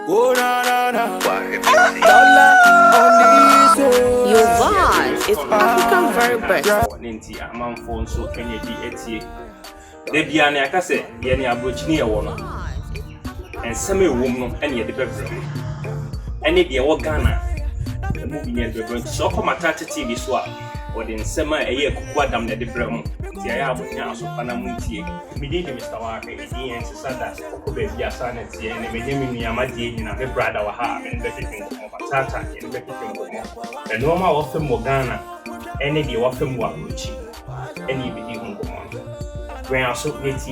Oh na na na. Dollar on this. Your vibe is African very best. Ninti amanfo nso enye di etie. De bia na aka se ye ne abrochini ye wo no. Enseme ewom no ene ye de bebre. Ene de wo Ghana. Emu bi ne bebre. So komata TV so a wode nsema eye kuku adam na de bebre mu. Ti ya abonya aso pana mu ntie. Mi di Mr. Waka edi en sisada ko be bia sa na tie ne menye mi nua die nyina me brother wa ha me be fitin ko matata ye be fitin ko. Eno ma wo fem mo Ghana. Ene de wo fem wo abrochi. Ene bi di hunko mo. When I saw it,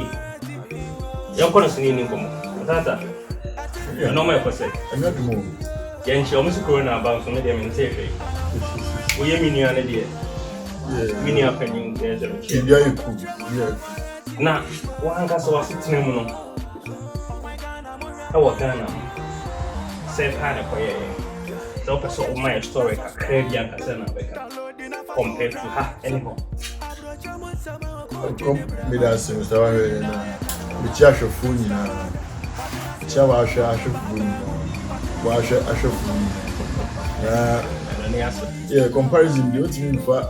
you're going to see any come. Tata, no more for say. I'm not more. Yen she almost corona about some of them in take. We are mini an idea. Mini up and there's a kid. Yeah. Now, one gas was sitting in our Ghana. Say, Hannah, for you. So, so my story, a crazy young Cassandra compared to her anymore. Come with us, Mr. Wahre, the church of Funi, Chawasha, yeah, comparison, the ultimate for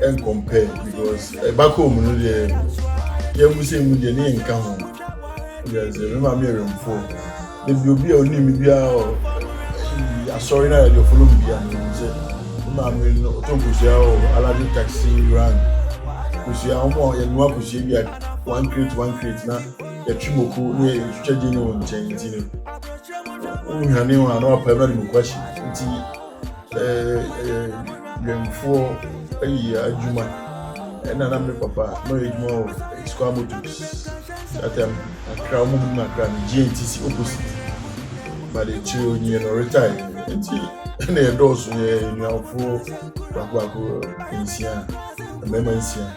and compare because back home, no, the Muslim with the name come home. Yes, remember me for the beauty of Nimibia or sorry, now you're following me. I'm in Autobus, Aladdin taxi run. Kusia omo ye nwa kusia bi one crate na ya twimoku ne twagye ne won nchen ntino unhane wa na opema ne kwashi nti lemfo ayi adwuma na me papa no edwuma o square motors atam akra mo mu akra ne GNTC opposite but the chill ni no retire nti na e dosu ye nuafo kwakwa insia mema insia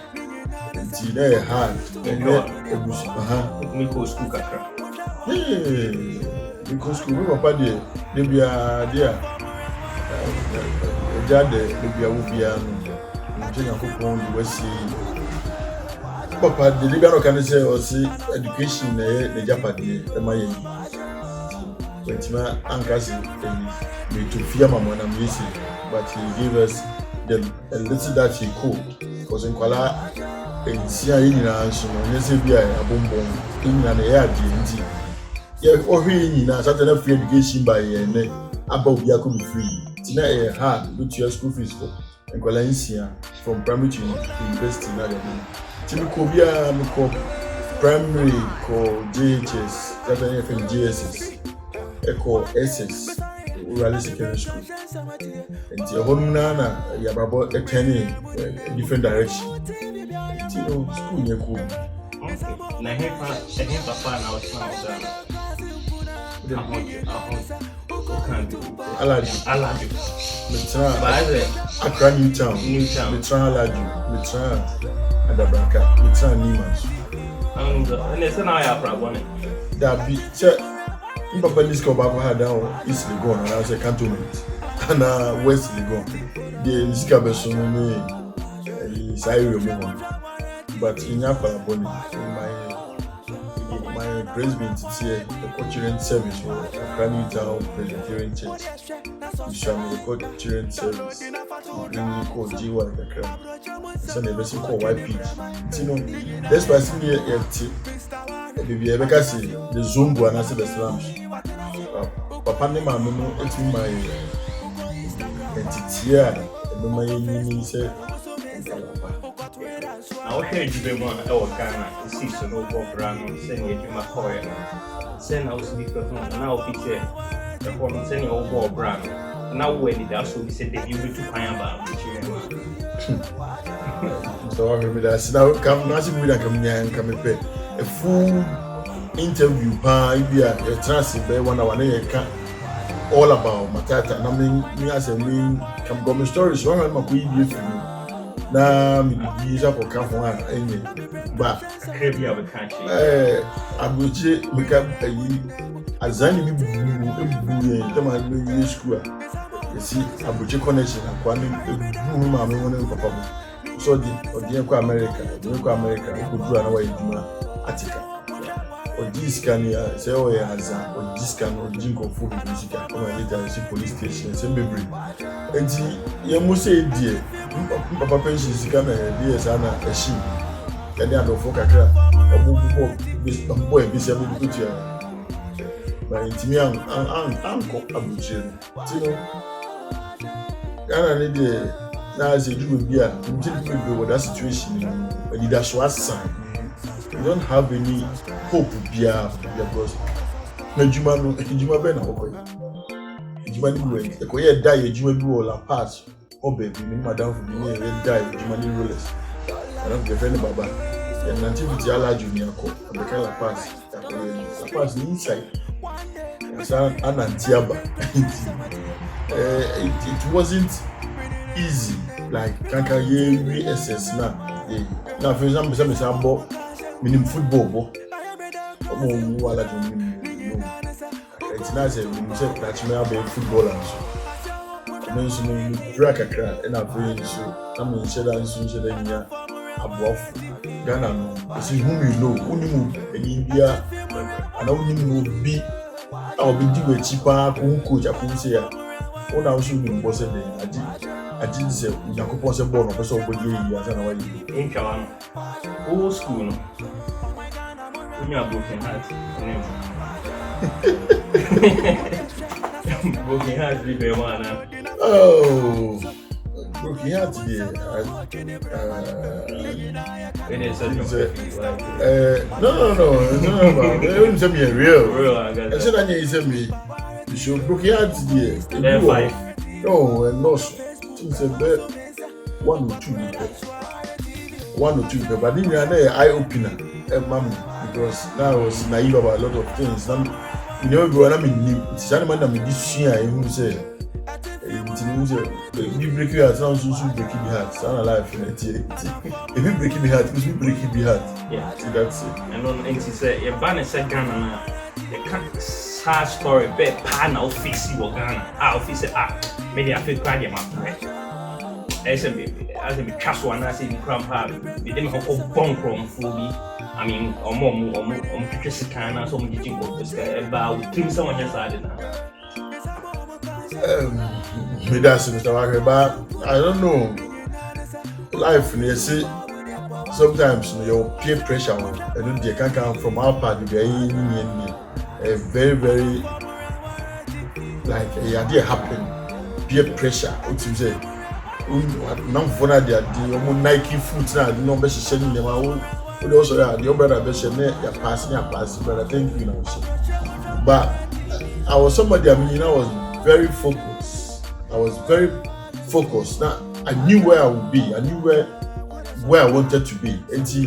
nti na hard ebusu We go school kakra. Because school papa de bia dia jade de bia wo bia no ntia kokon di wasi papa de bia no kan say o si education na the japade e ma ye ntima ankasi me to fear mama na me say but he gave us the a little that he could because in kwala ensia yina nso no nyese bia abombom yina na ya adi nti ye ohwe yina satana free education by ye ne aba obi akomi free tina e hard with your school fees for enkwala nsia from primary to university na dem timi ko bia me ko primary ko JHS satana e from JSS eco SS Urali Secondary School nti ehonuna na ya babo ekani different direction. School near cool. Na hepa papa na wasema Alaju. Metra Accra Newtown. Metra Alaju. Metra Adabraka. Metra Nimas. And it's an eye problem. That be Papa Nisco Baba had down East Legon and I was a cantonment. And West Legon. The Nisca Besson is I remember. But in Yapa Bonnie, my president here, the cultural service for Accra Town Presbyterian Church. We shall make the cultural service. We bring called G1 Accra. So never see called YP. You know, that's why I see here. Baby, I can see the Zumbu and I see the slums. Papa Nema, it's my entity here. My name is. I will hear you be one of Ghana, see so no brand, send you my coin. Send out to the now be there. The one sending over brand. Now, when it also be said that you will to find about so I remember that. Now, come, nothing with a come pay a full interview. A transcript, 1 hour, all about Matata. I mean, as a mean, come government stories. One of my queen. Na mi di ja for kan ho enye ba krebi abekachi abuche mi ka ayi azani mi bu ye tama mi school esi abuche connection akwa mi bu ma mi wona papa bu so di odi ko America ko dura na wa iduma atika or Giscania, say, oh, yeah, or Giscan or Jinko food, Gisca, come and later see police station, same baby. And you must say, dear, Papa Pension is coming, dear Sana, a sheep, and they are no folk, a boy, be able to put you. But it's me, uncle, Abuchin. Ghana need the now as a dream beer, until with that situation, and that's what sign. You don't have any hope beer because Najuma Ben, Jumani, the Koya die, Juma do all pass, or baby, Madame for me, die, Jumani rollers. I don't get any Baba. And until it's Yala Junior, and the kind of pass inside. An Antiaba. It wasn't easy. Like Kanka ye SS now. Now for example, some sambo minim football. Wala it's nice when say that me have footballers. No so no drag a crowd and I feel so. I mean sheda nya above Ghana no. See whom you know, who in India and who know be I'll be doing cheaper coach I say one also in boss I did say Yakupon se born person body as an away in Kawan. Old school. When you are broken heart. Broken heart be very one. Oh, broken heart today. No. Don't tell me real. I said I need to me. You should broken heart today. No, and no. Things a bit 1 or 2 people. But then you are an eye opener, mommy, because now I was naive about a lot of things. You know, I'm in new. It's an man that this year who say, you break your heart, sounds so breaking the heart. Sound alive. If you break my heart, you break my heart. Yeah, see, that's it. And on and she said, your banner said Ghana, the sad story, bad pan of fixing Ghana. I'll fix it up. Maybe I feel quite a month. As a cast one, I see the cramp hard. We didn't have a bone chrome for me. I mean, or more, pictures kind of so many things about things someone just added now. That's Mr. Walker, but I don't know. Life, you see, sometimes your peer pressure, and they can come from our part, a very, very like a idea happen. Peer pressure, what you say? Now for that, the Nike foot now, the number she's sending them out. Also, your brother, you're passing, but I think you know. But I was somebody, I mean, I was very focused. Now, I knew where I would be, I knew where I wanted to be. And see,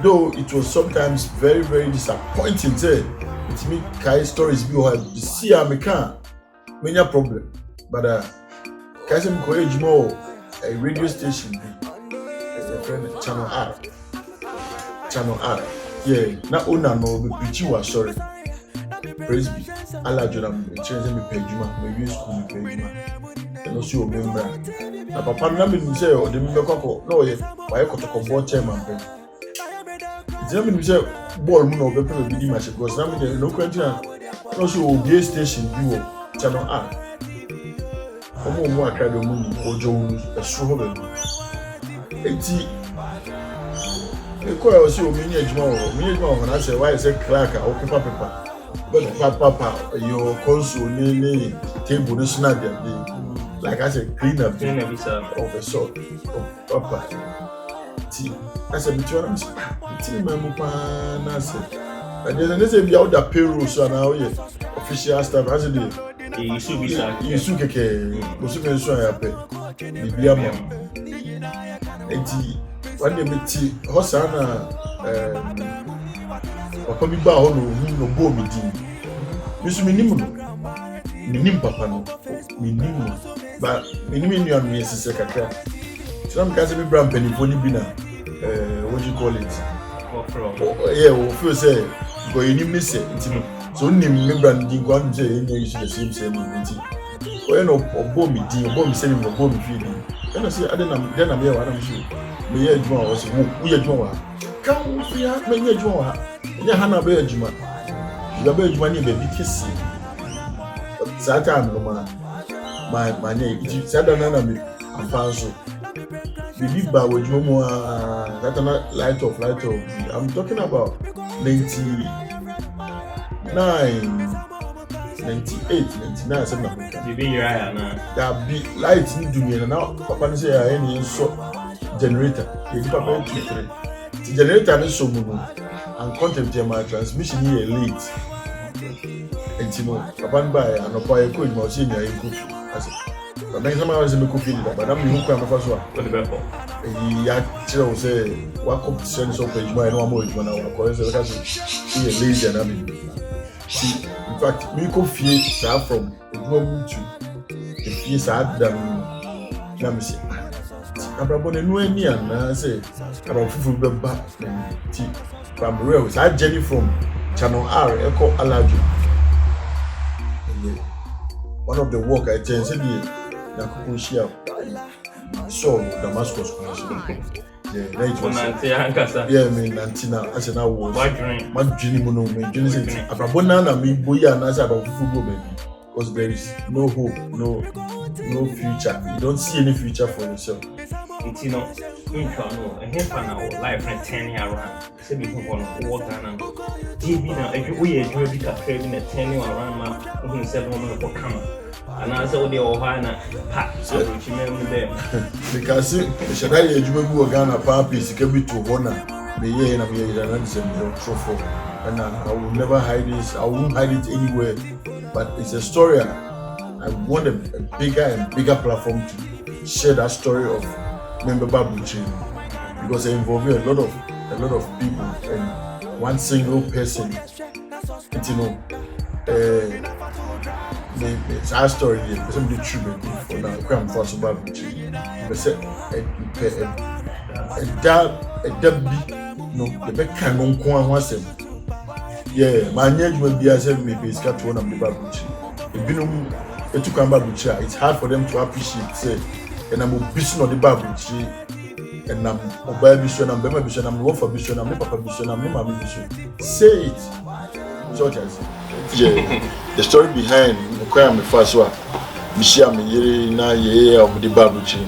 though it was sometimes very, very disappointing, say, it's me, Kai stories be or see, I can't, many problem. But, Kasim encourage more a radio station, a friend Channel R. Yeah, not owner no, but preach you are sorry. Praise be. Allah Jordan, change me pejuma, my use school pejuma. And also remember. Na papa na me say o de me kokko, no ye, why kotoko ball chairman pe. Tell me say ball mu no be play be di match because na me dey no kwenta. Also o station bi wo Channel R. Omo akra do mu ni ojo unu esuro be. Enti I see many adwuma when I say why say clerk or paper. But papa your console table national day. Like I said, clean up of a sort of papa. See, I said, between my mupana, I said, and then they say, be out the payroll, so now, official staff, as a day. You should be like, you should get a so I pay. The when they meet Hosanna, or come back home, no go meeting. Miss Minim Papa, Minim, but Minimian means a secretary. Some Casimir Brown Penny Pony Bina, what you call it? Yeah, first say, go in miss it. So, remember, didn't go and say, you should the same meeting. When of bomb meeting, a bomb sending a bomb feeding. And I say, I don't know, then I'm here, I'm sure. Me, I was we are doing. come here, many a joa. Yahana Bear Juma. You are money, baby, kiss. That time, my name is Sadanami. I'm fancy. Believe by what you more that light of. I'm talking about 99, 98, 99, something. You be your eye now. That be light in doing now. Papa say I any so generator. You papa the generator is so good and content my transmission here late. And you know, Papa buy and a buy a coin was in your coffee. I said, but next time I was in the coffee, but I'm the one first one. What the bell? He actually say, what could sense of page my normal when I was lazy and I mean. See, in fact, me coffee start from a moment to the face I had done. Let me say, I'm about to know any and I say, about people back from rails. I journey from Channel R, Echo Alaji. One of the work I changed the so Damascus yeah, me Nantina. I said, now was my dream. Mono, my dream. Ababona, me boya, and I said about football, baby. Because there is no hope, no future. You don't see any future for yourself. It's you know, and him for now, life and 10 years around. Say people want to walk down TV now. If we enjoy the craving at 10 years around, my 7 months for camera. And I saw the Ohana hat, so you remember them. Because should I you Ghana Pampis, can be to honor me and I'm here and trophy. And I will never hide this, I won't hide it anywhere. But it's a story. I want a bigger and bigger platform to share that story of Member Babuchi because I involve a lot of people and one single person. You know, it's our story. Somebody true for now. Come for some Babuchi. But say a Debbie, no, the back can on Kwan was him. Yeah, my name will be as if maybe it's got one of the Babuchi. It's hard for them to appreciate, say, and I'm a bishop of the Babuchi, and I'm a baby bishop, I'm a bishop, I'm a for bishop, I'm a papa bishop, I'm a mammy bishop. Say it. So, yeah, the story behind the crime, the first one, Michelle, me, na ye of the Babuchi,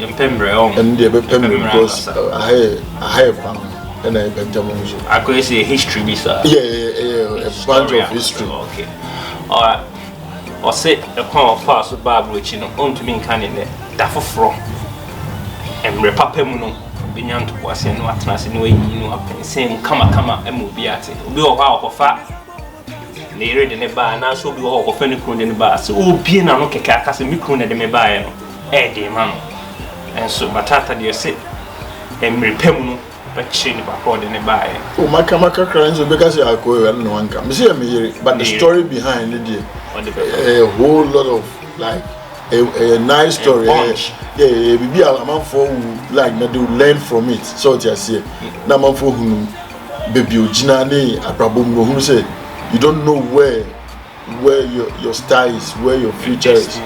and Pembrey, and the Pembrey because I have found, and I bet them also. I could say history, Mr. Yeah, a bunch of history. Okay. Alright. Or say a corner of parts of Babuchi, you know, on to me canning there. That from and Repapemuno, Binyan to was in what I know, you know, saying, come, and move be at it. We all have a fat. They read in a bar, and I shall be all of any croon in the bar. So, being a look at Cass and Micron at the Mebay, dear man. And so, Matata, dear say, and Repapemuno, but chain about in the bar. Oh, my Kamaka cries because I go and no one comes. But the story behind it, a whole lot of like. A nice story. Yeah, maybe I'm for like they will learn from it. So I say, now I'm for whom baby Ojinane Abrabom who say you don't know where your star is, where your future is.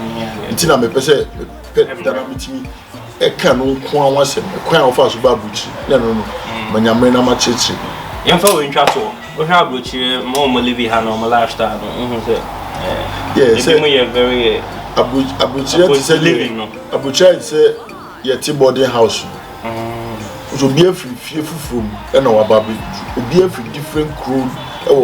Until I'm a person that I'm meeting me. I can't know what's a crown of us Babuchi. No. Manyamena Machichi. Young fellow in Chateau, we have which more living hand on my lifestyle. Yes, very. Abuchi say yeti boarding house. So be a free from and our baby. Be a free different crew.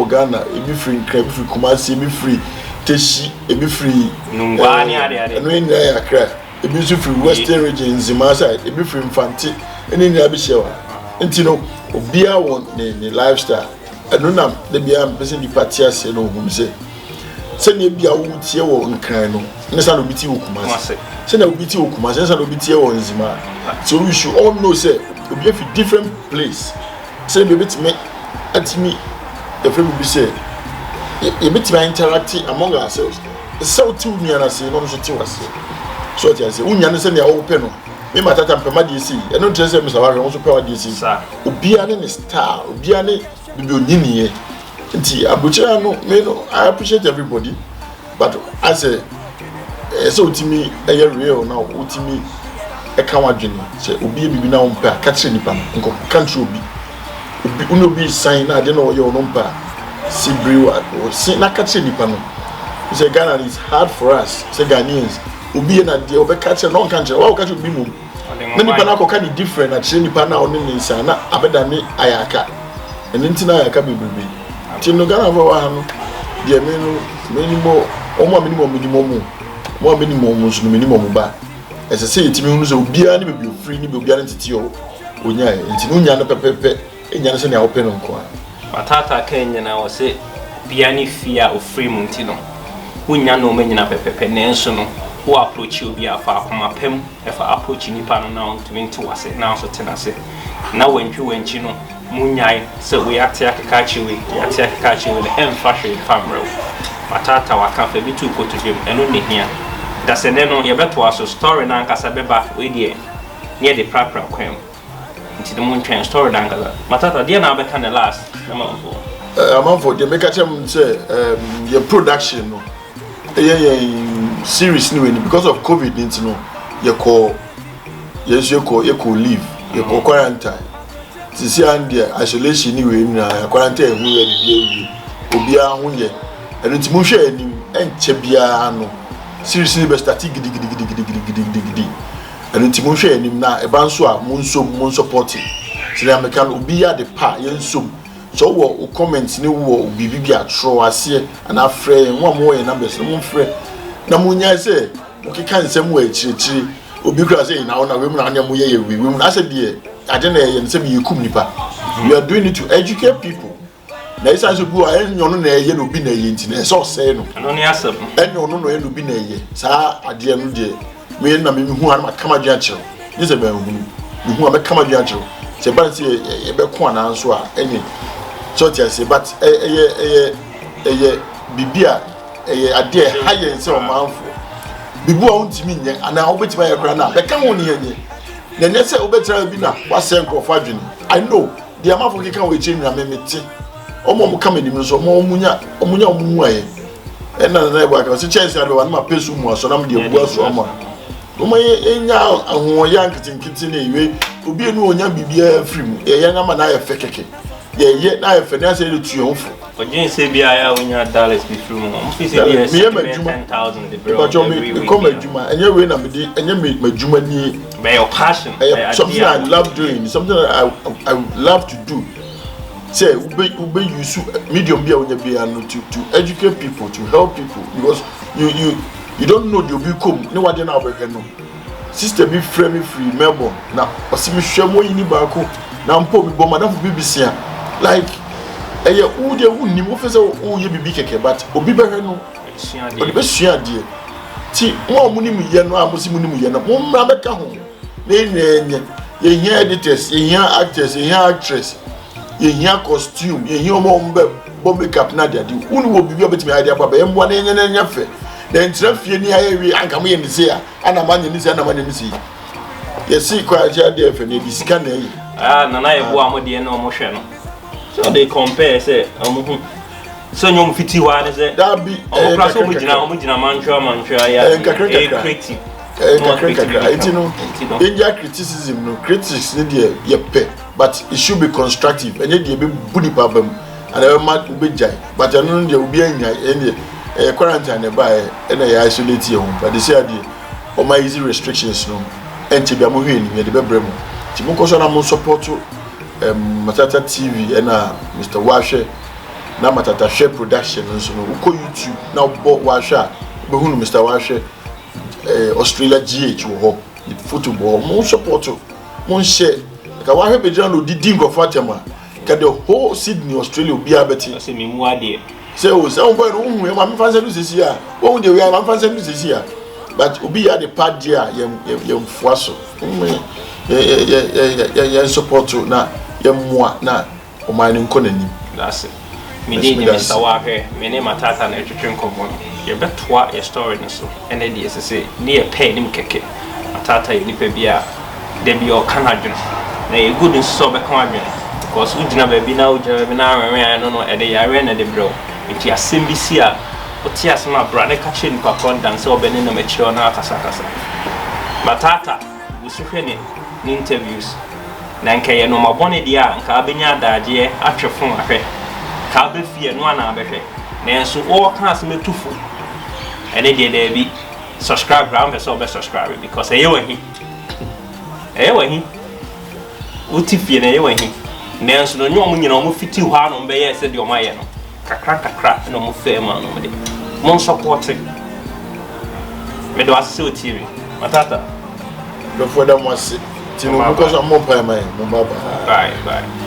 Ghana, a be free crab, free Kumasi, be free Teshi, a be free Numbani, and when they are crab, a be free Western region, Zimasa, a be free Infanti, and in the Abishawa. And you know, be a one the lifestyle. I don't know, the be a person the party say no whom say. Send you be a wood here or in Crano. Nessa no biti Ukumasi. Send a biti Ukumasi, and no biti or in Zima. So we should all know, say, to be a different place. Say, baby, to me, at me, the friend will be say, a bit my interacting among ourselves. It's so too me and I say, no, so to us. So I say, we understand your open. Me, my tata, Pamadi, and not just Mr. Warren, also Power DC. Ubiane is star, Ubiane, Bibuni. Abuja, no, I appreciate everybody, but as a so to me, a real now, to me, a Kawadjin, say, Ubi be now, catching the pump, country be. uno be sign na de no yo no mpa sibriwa o si na catch nipa no say Ghana is hard for us say Ghanaians obi na de obe catch no kan chere wa catch obi mum na nipa na ko kan different na chere nipa na oni ni sa na abeda ni ayaka eni ntina ayaka bebrebe ti no Ghana ba wa no de me no minimo omo minimo so minimo ba ese say itimi hunu so obiara ni bebi free ni obiara ntiti o onya enti no nya no pepepe enya no se ne open nko a matata Kenya na wo se biani fia o free montino wonya no menyina pepepe nenso no wo approach obi afa akoma pem efa approach nipa no na 20 wase na so tenase na wantwi no munyai se we atia kakachiwe emfa hwe famro matata wakafa bi tu kotujem eno ne hia da se ne no ye beto aso story na nkasa beba we die ne de prapra kwem nti de mun twen story na nkasa matata dia na abeka ne last na amamfo de make chem say your production no series ni because of COVID nti no ye call leave ye call quarantine ti see and isolation ni we na quarantine hu ye bi obi a hu ye eno ti mu hwe anim enche bia no series ni be start gidi eno ti mu hwe anim na e ba nso a mun support ti na mekan obi ya de pa ye nso so wo comments ni wo bibi atro ase ana afre nwa mo ye numbers mo frɛ na mo nya se o keka nsɛm wo akirikiri obi kura se na we mu na anya mo ye we mu na se de ade na ye nsɛm ye kum nipa we are doing it to educate people na isa so bu a enyo no na ye no bi na ye nti na so say no no ne asɛm enyo no ye no bi na ye saa ade no de me na me hu ana makama dua kyerɛ ni se ba hu me hu a makama dua kyerɛ se ba se ye be ko ana nso a enyi so tia se but bibia ade higher say o manfo bibu a untimi nye ana obetima ye kra na be kan woni yenye na ne se obetira bi na wase nkrofo adwene I know the amafo ke kan we chemi na memete omo mo kam anim so mo munya omu aye na na e bua ka se chance ade wa na pesu mu aso na me de bua so omo omo enya ahwo ya nkitinkiti na iwe obi enu onya bibia free mu ye na ma na ye fekeke ye na ye fe na se le tuonfo Ojen se bia ya wonya dollars be through mo. Mfi se bia 10,000 the bro. But you come majuma enye we na me de enye majuma ni by your passion. Something I love doing, something I love to do. Say ube use medium bia wonya bia no to educate people, to help people because you don't know the obi come ne wade na obeka no. Sister be free Melbourne na osimi hwemo yi ni ba ko na mpo bi bo madam BBC like eye wo de wo nim wo fese wo ye bibi keke but obi behwe no o de be sua de ti mo nim ye no a mo si nim ye no mo mra beka ho na enye ye hia editors ye hia actors ye hia actress ye hia costume ye hia mo mbe bo makeup na de wo ni wo bibi obetimi ade aba be mbo na enye na nya fe na ntra fie ni aye wi anka mo ye ni se a ana manye ni se ana manye ni se ye si kwa ja de fe na di sika na yi na ye bo amode na mo hwe no so they compare say so nyom fiti wa ne say that be class omugina manhwa ya creative it no danger criticism no critics need ye pay but it should be constructive and dey be budi problem and e ma be jai but no dey obi anya e quarantine by e na ya isolate you but they say dey o my easy restrictions no enti bia mo hwe ni dey be brem ti mo ko so na mo support Matata TV and Mr. Washe na Matata Share Production nso no uko YouTube na bo Washe be hunu Mr. Washe Australia GH wo the football mo support mo share ka wa hwe be jano didi nkofo atema ka the whole Sydney Australia obi abeti say me mu ade say o say on boy no hu ma me fanse lu sisi a wo de we ma fanse lu sisi a but obi ya the part there ye mfuaso ye support na yemwa na omani nko nanim that's it me dey Mr. Wahwe me ne Matata na etwetwe nkomo ye betoa ye story no so ene dey say ne ye pay nim keke Matata ye nipa bia de bi o kanadwen na ye good so be kan adwen because ugina ba bi na ugina ba na anwen no ede yare na de bro nti asem bi si a oti asem abra ne ka che nipa kon dance obene na machiro na akasa Matata we so hwe ne interviews na nka ye no mabone dia nka abenya adagye atwe fon ahwe ka be fie no ana abehwe na enso o ka se metufo ene de de bi subscribe round be so be subscribe because eyewahi uti fie na eyewahi na enso no nyom nyina o fiti hɔ ano be ye se de o maye no kakra no mo fe ma no de mon support me do asese TV matata before them was Tino because I'm more by my bye.